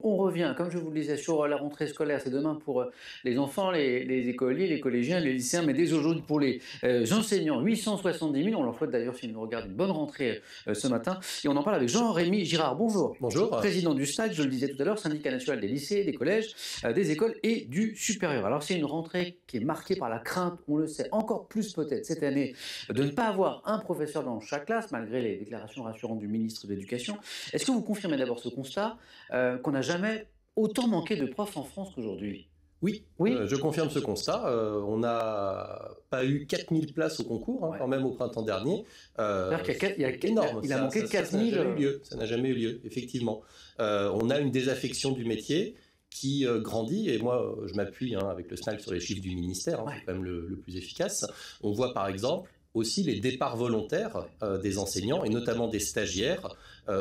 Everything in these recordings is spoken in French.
On revient, comme je vous le disais, sur la rentrée scolaire. C'est demain pour les enfants, les écoliers, les collégiens, les lycéens, mais dès aujourd'hui pour les enseignants. 870 000, on leur souhaite d'ailleurs, s'ils nous regardent, une bonne rentrée ce matin. Et on en parle avec Jean-Rémy Girard. Bonjour. Bonjour. Président du SNAC, je le disais tout à l'heure, syndicat national des lycées, des collèges, des écoles et du supérieur. Alors c'est une rentrée qui est marquée par la crainte, on le sait, encore plus peut-être cette année, de ne pas avoir un professeur dans chaque classe, malgré les déclarations rassurantes du ministre de l'Éducation. Est-ce que vous confirmez d'abord ce constat qu'on n'a jamais autant manqué de profs en France qu'aujourd'hui? Oui, Oui. je confirme ce constat. On n'a pas eu 4000 places au concours, Ouais. quand même, au printemps dernier. Énorme. Il a manqué 4000. Ça n'a jamais eu lieu, effectivement. On a une désaffection du métier qui grandit, et moi je m'appuie avec le SNAC sur les chiffres du ministère, c'est quand même le plus efficace. On voit par exemple aussi les départs volontaires des enseignants, et notamment des stagiaires,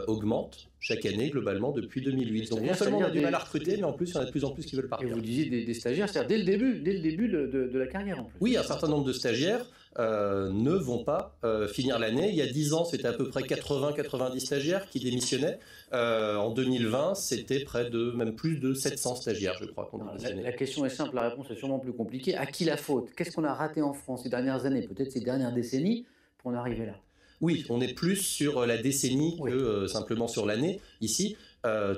augmentent chaque année globalement depuis 2008. Donc non seulement on a du mal à recruter, mais en plus il y en a de plus en plus qui veulent partir. Et vous disiez des stagiaires, c'est-à-dire dès le début de la carrière en plus. Oui, un certain nombre de stagiaires ne vont pas finir l'année. Il y a 10 ans, c'était à peu près 80-90 stagiaires qui démissionnaient. En 2020, c'était près de même plus de 700 stagiaires, je crois, qu'on démissionnait. La question est simple, la réponse est sûrement plus compliquée. À qui la faute? Qu'est-ce qu'on a raté en France ces dernières années, peut-être ces dernières décennies, pour en arriver là? Oui, on est plus sur la décennie que simplement sur l'année. Ici,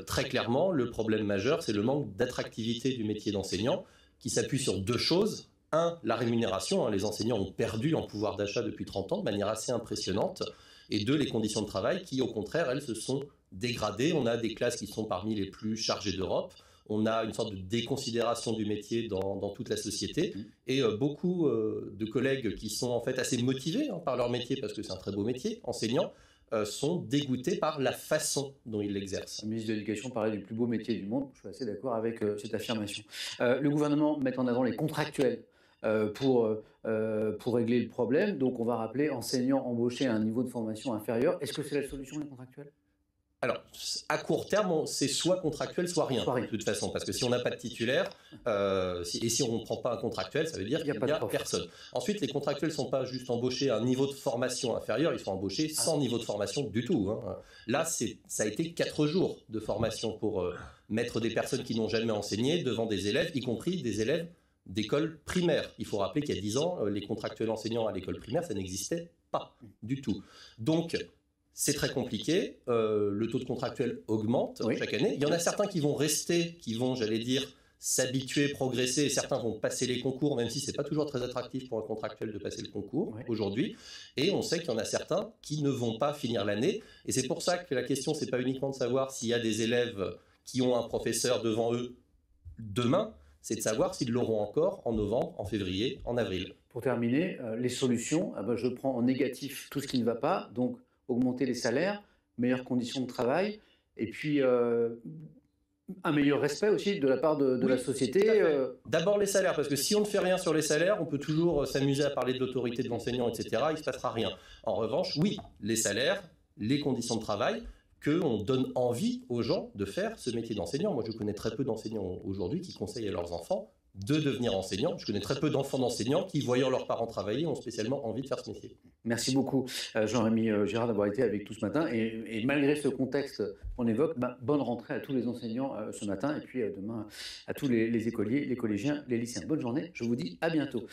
très clairement, le problème majeur, c'est le manque d'attractivité du métier d'enseignant, qui s'appuie sur deux choses. Un, la rémunération. Les enseignants ont perdu en pouvoir d'achat depuis 30 ans de manière assez impressionnante. Et deux, les conditions de travail qui, au contraire, elles se sont dégradées. On a des classes qui sont parmi les plus chargées d'Europe. On a une sorte de déconsidération du métier dans toute la société, et beaucoup de collègues qui sont en fait assez motivés par leur métier, parce que c'est un très beau métier, enseignants, sont dégoûtés par la façon dont ils l'exercent. Le ministre de l'Éducation parlait du plus beau métier du monde, je suis assez d'accord avec cette affirmation. Le gouvernement met en avant les contractuels pour régler le problème, donc on va rappeler enseignants embauchés à un niveau de formation inférieur. Est-ce que c'est la solution, les contractuels? Alors, à court terme, c'est soit contractuel, soit rien, de toute façon. Parce que si on n'a pas de titulaire, et si on ne prend pas un contractuel, ça veut dire qu'il n'y a personne. Ensuite, les contractuels ne sont pas juste embauchés à un niveau de formation inférieur, ils sont embauchés sans niveau de formation du tout. Là, ça a été 4 jours de formation pour mettre des personnes qui n'ont jamais enseigné devant des élèves, y compris des élèves d'école primaire. Il faut rappeler qu'il y a 10 ans, les contractuels enseignants à l'école primaire, ça n'existait pas du tout. Donc, c'est très compliqué, le taux de contractuels augmente chaque année. Il y en a certains qui vont rester, qui vont, j'allais dire, s'habituer, progresser, et certains vont passer les concours, même si ce n'est pas toujours très attractif pour un contractuel de passer le concours aujourd'hui. Et on sait qu'il y en a certains qui ne vont pas finir l'année. Et c'est pour ça que la question, ce n'est pas uniquement de savoir s'il y a des élèves qui ont un professeur devant eux demain, c'est de savoir s'ils l'auront encore en novembre, en février, en avril. Pour terminer, les solutions, je prends en négatif tout ce qui ne va pas, donc augmenter les salaires, meilleures conditions de travail, et puis un meilleur respect aussi de la part de la société. D'abord les salaires, parce que si on ne fait rien sur les salaires, on peut toujours s'amuser à parler de l'autorité de l'enseignant, etc. Il ne se passera rien. En revanche, oui, les salaires, les conditions de travail, qu'on donne envie aux gens de faire ce métier d'enseignant. Moi, je connais très peu d'enseignants aujourd'hui qui conseillent à leurs enfants de devenir enseignants. Je connais très peu d'enfants d'enseignants qui, voyant leurs parents travailler, ont spécialement envie de faire ce métier. Merci beaucoup, Jean-Rémy Girard, d'avoir été avec nous ce matin. Et malgré ce contexte qu'on évoque, bonne rentrée à tous les enseignants ce matin, et puis demain à tous les écoliers, les collégiens, les lycéens. Bonne journée, je vous dis à bientôt.